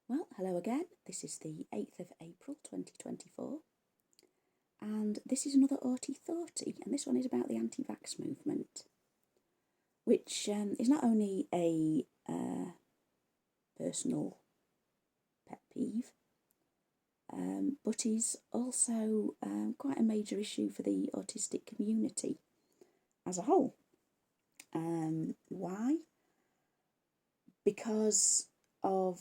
Well, hello again. This is the 8th of April 2024, and this is another Aughty Thoughty, and this one is about the anti vax movement, which is not only a personal pet peeve, but is also quite a major issue for the autistic community as a whole. Why? Because of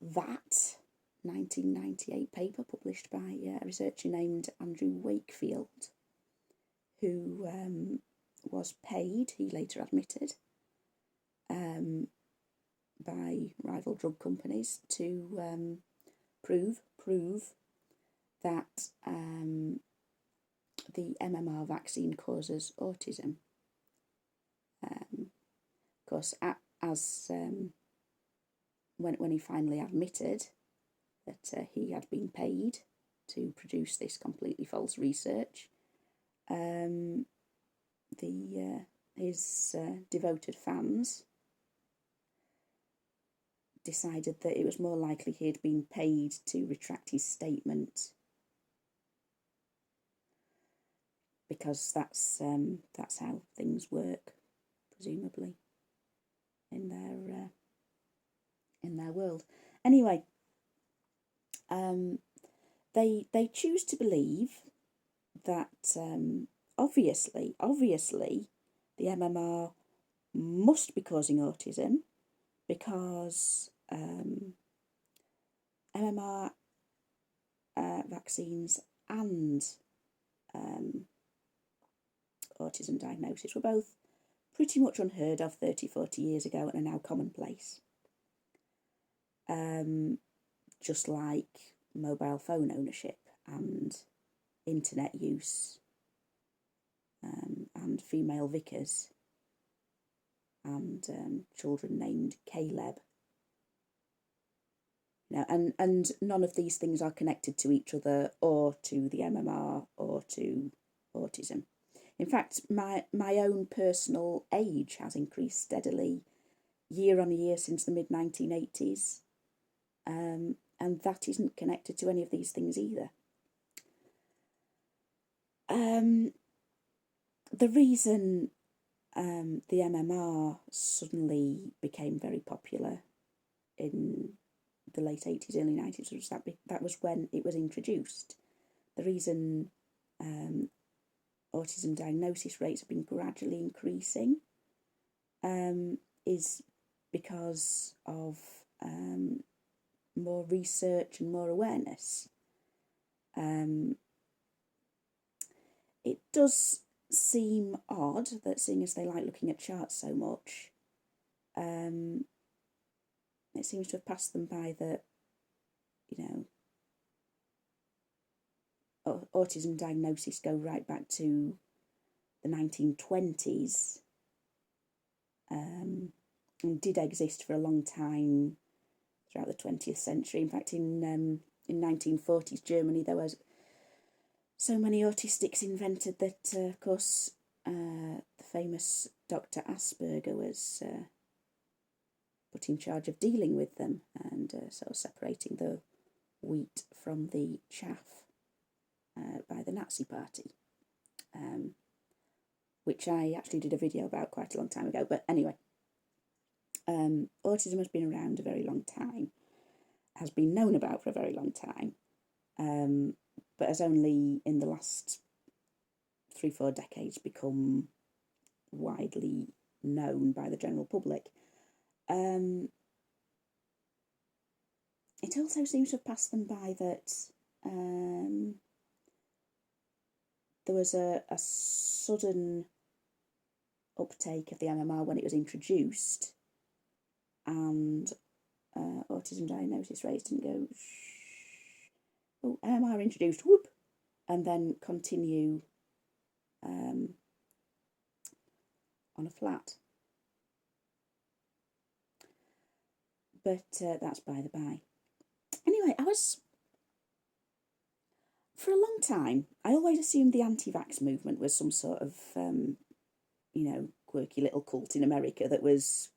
that 1998 paper published by a researcher named Andrew Wakefield, who was paid, he later admitted, by rival drug companies to prove that the MMR vaccine causes autism. Of course, as when he finally admitted that he had been paid to produce this completely false research, his devoted fans decided that it was more likely he had been paid to retract his statement, because that's how things work, presumably, in their world. Anyway, they choose to believe that obviously the MMR must be causing autism, because MMR vaccines and autism diagnosis were both pretty much unheard of 30-40 years ago and are now commonplace. Just like mobile phone ownership and internet use, and female vicars, and children named Caleb. And none of these things are connected to each other or to the MMR or to autism. In fact, my own personal age has increased steadily year on year since the mid-1980s, and that isn't connected to any of these things either. The reason the MMR suddenly became very popular in the late 80s, early 90s was that was when it was introduced. The reason autism diagnosis rates have been gradually increasing is because of more research and more awareness. It does seem odd that, seeing as they like looking at charts so much, it seems to have passed them by that, autism diagnosis go right back to the 1920s, and did exist for a long time throughout the 20th century. In fact, in 1940s Germany, there was so many autistics invented that, of course, the famous Dr. Asperger was put in charge of dealing with them and sort of separating the wheat from the chaff by the Nazi Party, which I actually did a video about quite a long time ago. But anyway, autism has been around a very long time, has been known about for a very long time, but has only in the last 3-4 decades become widely known by the general public. It also seems to have passed them by that there was a sudden uptake of the MMR when it was introduced, and autism diagnosis rates didn't go MMR introduced, whoop, and then continue on a flat. But that's by the by. Anyway, for a long time, I always assumed the anti-vax movement was some sort of, quirky little cult in America that was,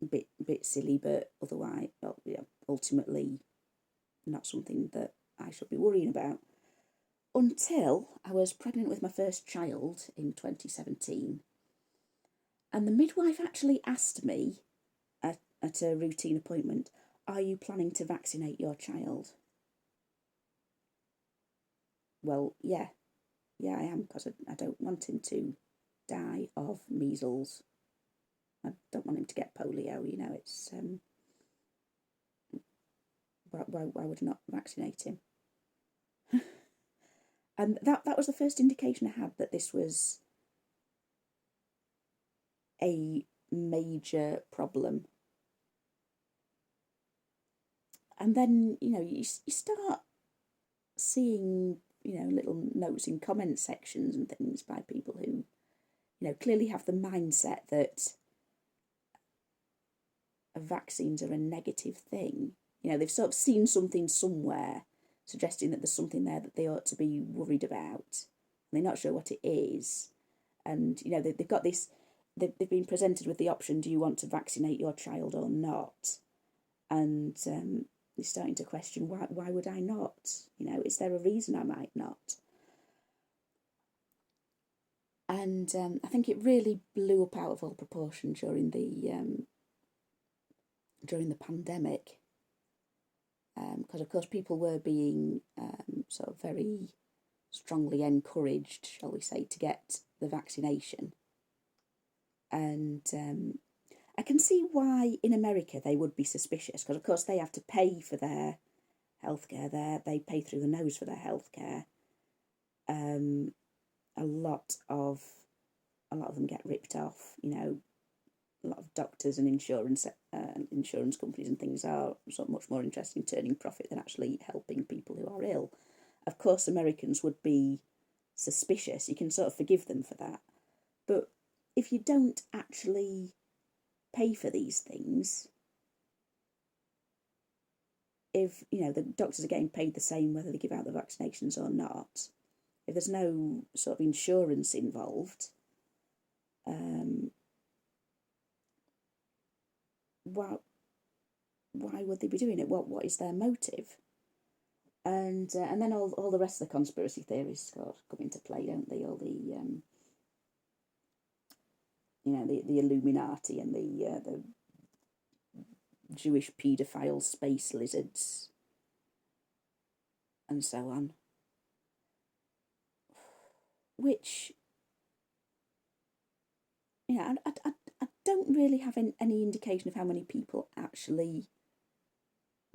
bit silly, but otherwise, well, yeah, ultimately not something that I should be worrying about. Until I was pregnant with my first child in 2017, and the midwife actually asked me at a routine appointment, "Are you planning to vaccinate your child?" Well, yeah, I am, because I don't want him to die of measles. I don't want him to get polio. It's why would I not vaccinate him? And that was the first indication I had that this was a major problem. And then you start seeing little notes in comment sections and things by people who clearly have the mindset that vaccines are a negative thing. They've sort of seen something somewhere suggesting that there's something there that they ought to be worried about. And they're not sure what it is. And, they've got this, they've been presented with the option, do you want to vaccinate your child or not? And they're starting to question, why would I not? Is there a reason I might not? And I think it really blew up out of all proportion during the pandemic, because of course people were being sort of very strongly encouraged, shall we say, to get the vaccination. And I can see why in America they would be suspicious, because of course they have to pay for their healthcare. They pay through the nose for their healthcare. A lot of them get ripped off. A lot of doctors and insurance companies and things are so much more interested in turning profit than actually helping people who are ill. Of course, Americans would be suspicious. You can sort of forgive them for that. But if you don't actually pay for these things, if the doctors are getting paid the same whether they give out the vaccinations or not, if there's no sort of insurance involved, why would they be doing it? What is their motive? And then all the rest of the conspiracy theories come into play, don't they? All the the Illuminati and the Jewish paedophile space lizards and so on, which I don't really have any indication of how many people actually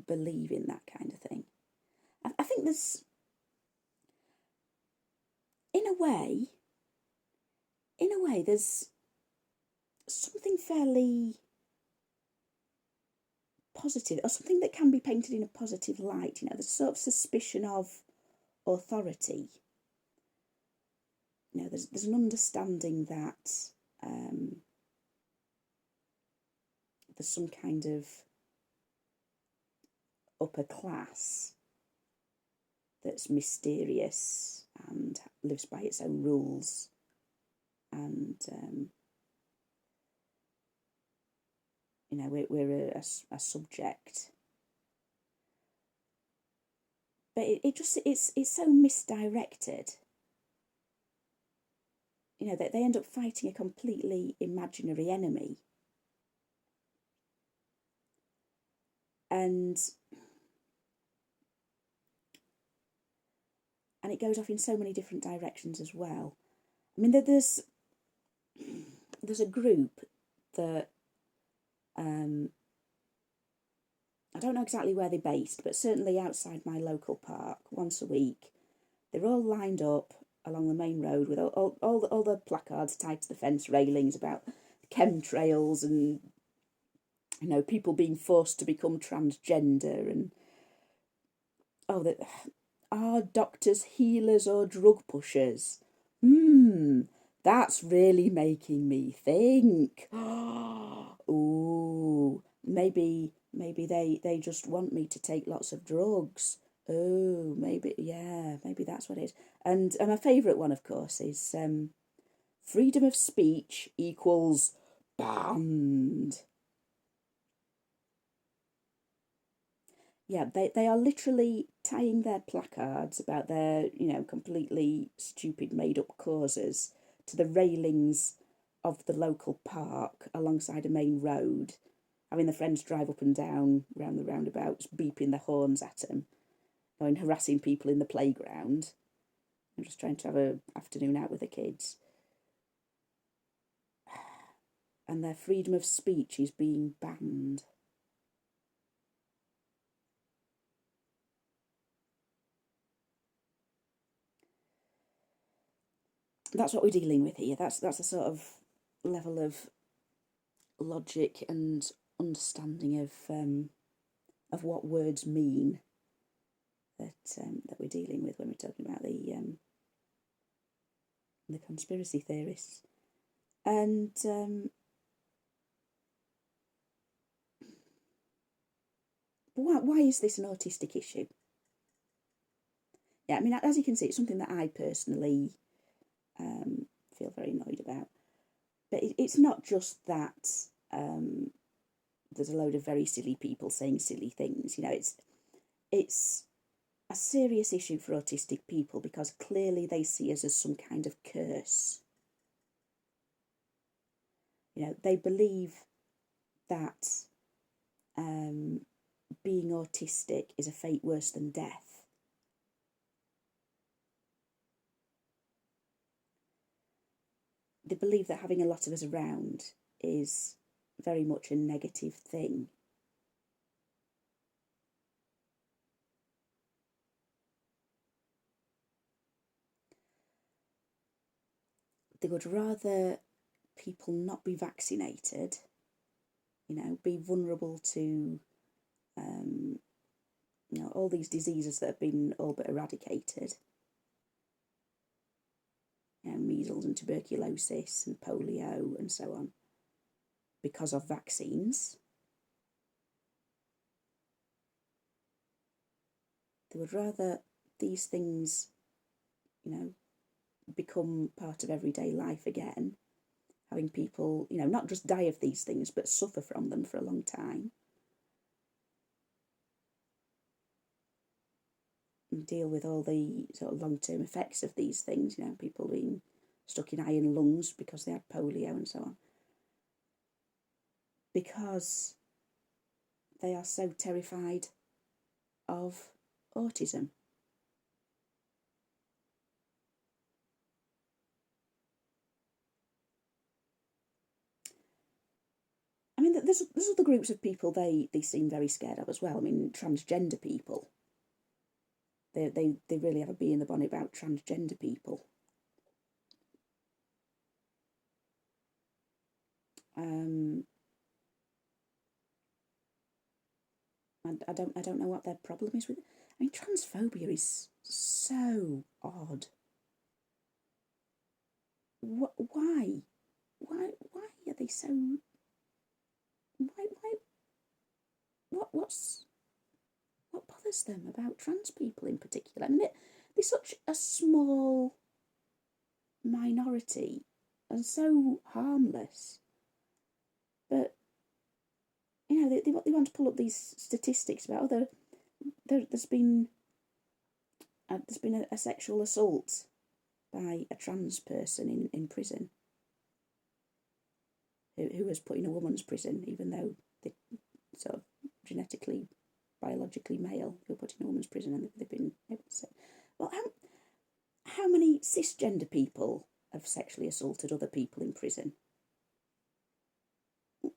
believe in that kind of thing. I think there's, in a way, there's something fairly positive, or something that can be painted in a positive light. There's sort of suspicion of authority. There's an understanding that there's some kind of upper class that's mysterious and lives by its own rules, and we're a subject. But it's so misdirected. That they end up fighting a completely imaginary enemy. And it goes off in so many different directions as well. I mean, there's a group that I don't know exactly where they're based, but certainly outside my local park, once a week, they're all lined up along the main road with all the placards tied to the fence railings about chemtrails and people being forced to become transgender, and are doctors healers or drug pushers? That's really making me think. Ooh, maybe they just want me to take lots of drugs. Oh, maybe that's what it is. And my favourite one, of course, is freedom of speech equals banned. yeah, they are literally tying their placards about their, completely stupid made up causes to the railings of the local park alongside a main road, having the friends drive up and down round the roundabouts, beeping their horns at them, going harassing people in the playground. I'm just trying to have an afternoon out with the kids. And their freedom of speech is being banned. That's what we're dealing with here. That's a sort of level of logic and understanding of what words mean that we're dealing with when we're talking about the conspiracy theorists. And why is this an autistic issue? Yeah, I mean, as you can see, it's something that I personally feel very annoyed about. But it's not just that there's a load of very silly people saying silly things. It's a serious issue for autistic people because clearly they see us as some kind of curse. They believe that being autistic is a fate worse than death. They believe that having a lot of us around is very much a negative thing. They would rather people not be vaccinated, be vulnerable to, all these diseases that have been all but eradicated. Measles and tuberculosis and polio and so on, because of vaccines. They would rather these things, become part of everyday life again, having people, not just die of these things, but suffer from them for a long time. And deal with all the sort of long-term effects of these things, people being stuck in iron lungs because they had polio and so on. Because they are so terrified of autism. I mean, there's other groups of people they seem very scared of as well. I mean, transgender people. They really have a bee in the bonnet about transgender people. I don't know what their problem is with it. I mean, transphobia is so odd. Why are they so? Why? What bothers them about trans people in particular? I mean, they're such a small minority and so harmless, but they want to pull up these statistics about there's been a sexual assault by a trans person in prison who was put in a woman's prison, even though they sort of genetically, biologically male, who were put in a woman's prison, and they've been able to say, well, how many cisgender people have sexually assaulted other people in prison? I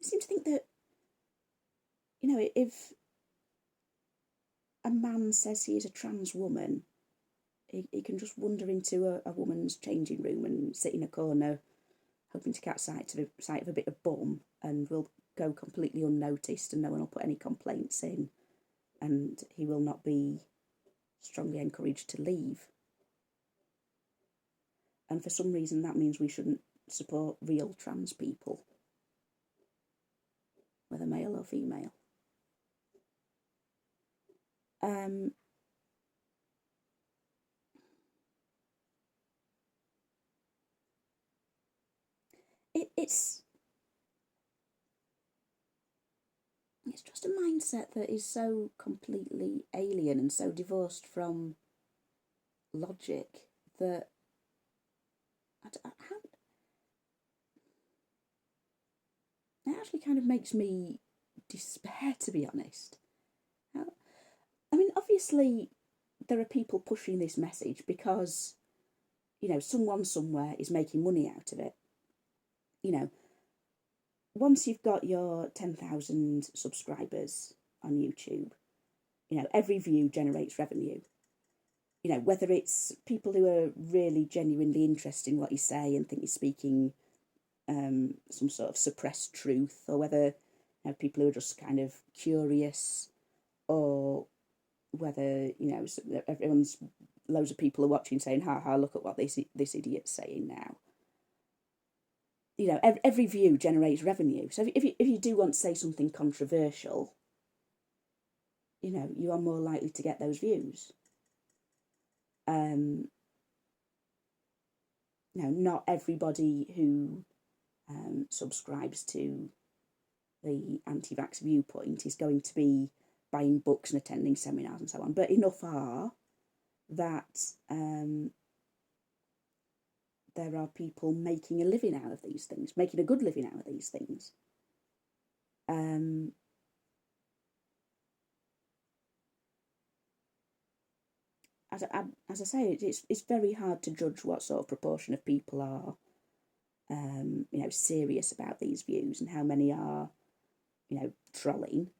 seem to think that, if a man says he is a trans woman, he can just wander into a woman's changing room and sit in a corner hoping to catch sight of a bit of bum, and will go completely unnoticed and no one will put any complaints in, and he will not be strongly encouraged to leave. And for some reason that means we shouldn't support real trans people, whether male or female. It's it's just a mindset that is so completely alien and so divorced from logic that it actually kind of makes me despair, to be honest. I mean, obviously, there are people pushing this message because, someone somewhere is making money out of it. Once you've got your 10,000 subscribers on YouTube, every view generates revenue. Whether it's people who are really genuinely interested in what you say and think you're speaking some sort of suppressed truth, or whether people who are just kind of curious, or whether loads of people are watching saying, "Ha, look at what this idiot's saying now." Every view generates revenue. So if you do want to say something controversial, you are more likely to get those views. Not everybody who subscribes to the anti-vax viewpoint is going to be buying books and attending seminars and so on, but enough are that there are people making a living out of these things, making a good living out of these things. As I say, it's very hard to judge what sort of proportion of people are, serious about these views, and how many are, trolling,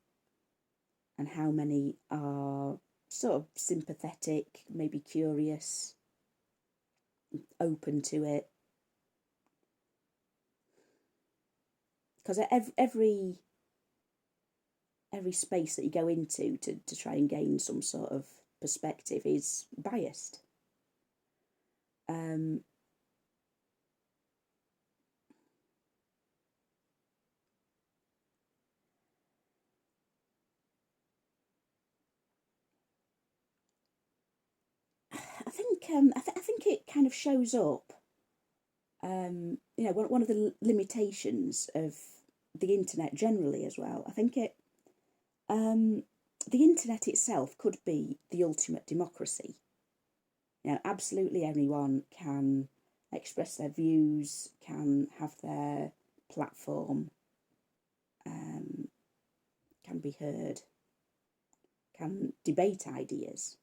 and how many are sort of sympathetic, maybe curious, open to it. Because every space that you go into to try and gain some sort of perspective is biased. I think it kind of shows up. One of the limitations of the internet generally as well. I think the internet itself could be the ultimate democracy. Absolutely anyone can express their views, can have their platform, can be heard, can debate ideas.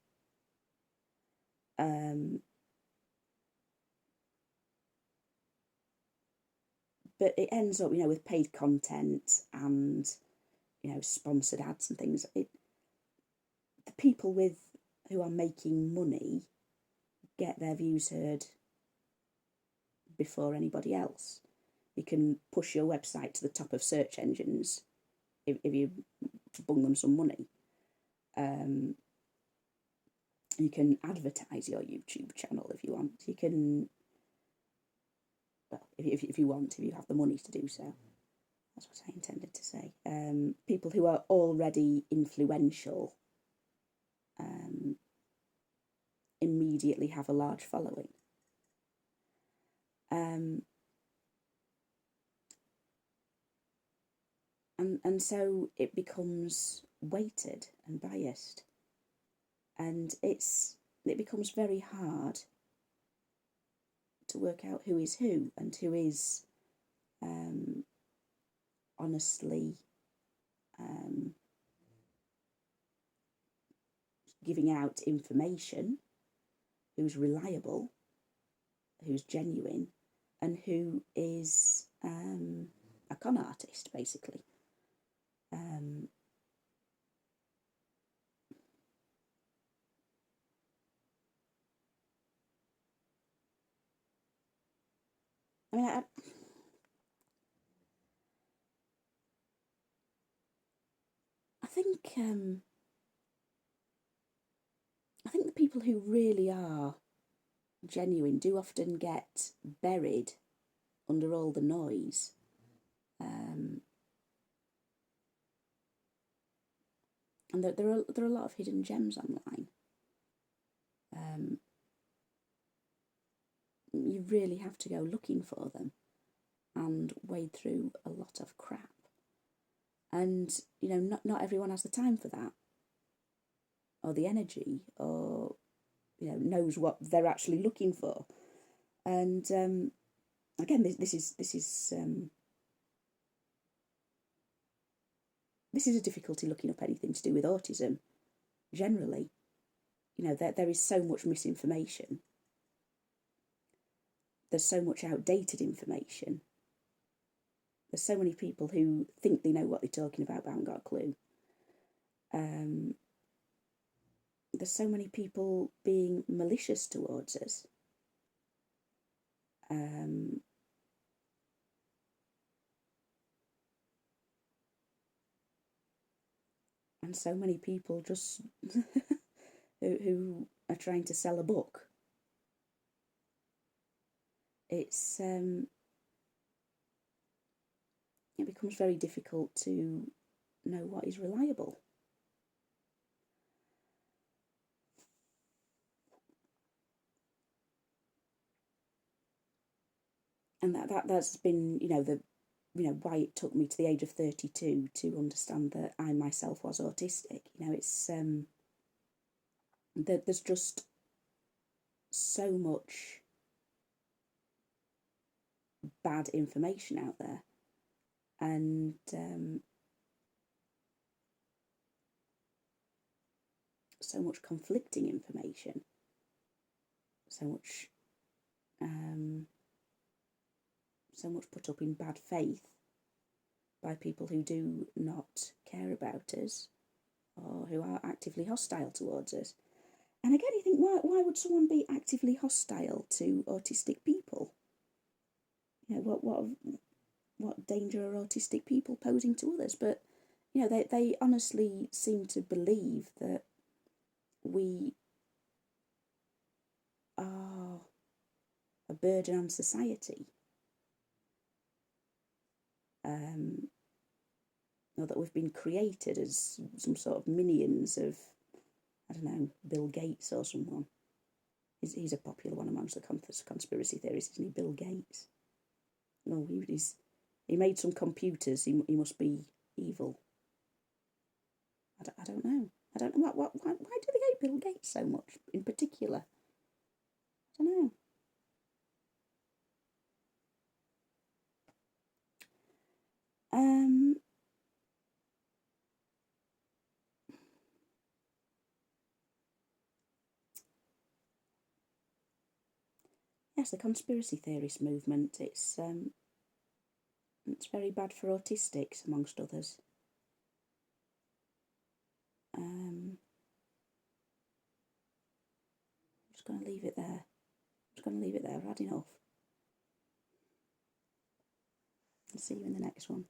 But it ends up, with paid content and, sponsored ads and things. The people who are making money get their views heard before anybody else. You can push your website to the top of search engines if you bung them some money. You can advertise your YouTube channel if you want. You can, well, if you want, if you have the money to do so. That's what I intended to say. People who are already influential immediately have a large following. And so it becomes weighted and biased, and it becomes very hard to work out who is who and who is honestly giving out information, who's reliable, who's genuine, and who is a con artist, basically. I mean, I think the people who really are genuine do often get buried under all the noise. And there are a lot of hidden gems online. You really have to go looking for them and wade through a lot of crap. And, not everyone has the time for that, or the energy, or, knows what they're actually looking for. And again, this is a difficulty looking up anything to do with autism generally. There is so much misinformation. There's so much outdated information. There's so many people who think they know what they're talking about but haven't got a clue. There's so many people being malicious towards us. And so many people just who are trying to sell a book. It's it becomes very difficult to know what is reliable. And that's been, why it took me to the age of 32 to understand that I myself was autistic. It's there's just so much bad information out there, and so much conflicting information, so much put up in bad faith by people who do not care about us or who are actively hostile towards us. And again, you think, why would someone be actively hostile to autistic people? What danger are autistic people posing to others? But they honestly seem to believe that we are a burden on society, or that we've been created as some sort of minions of, I don't know, Bill Gates or someone. He's a popular one amongst the conspiracy theorists, isn't he? Bill Gates. No, he made some computers. He must be evil. I don't know. I don't know why do they hate Bill Gates so much in particular? I don't know. Yes, the conspiracy theorist movement. It's very bad for autistics, amongst others. I'm just going to leave it there. I've had enough. I'll see you in the next one.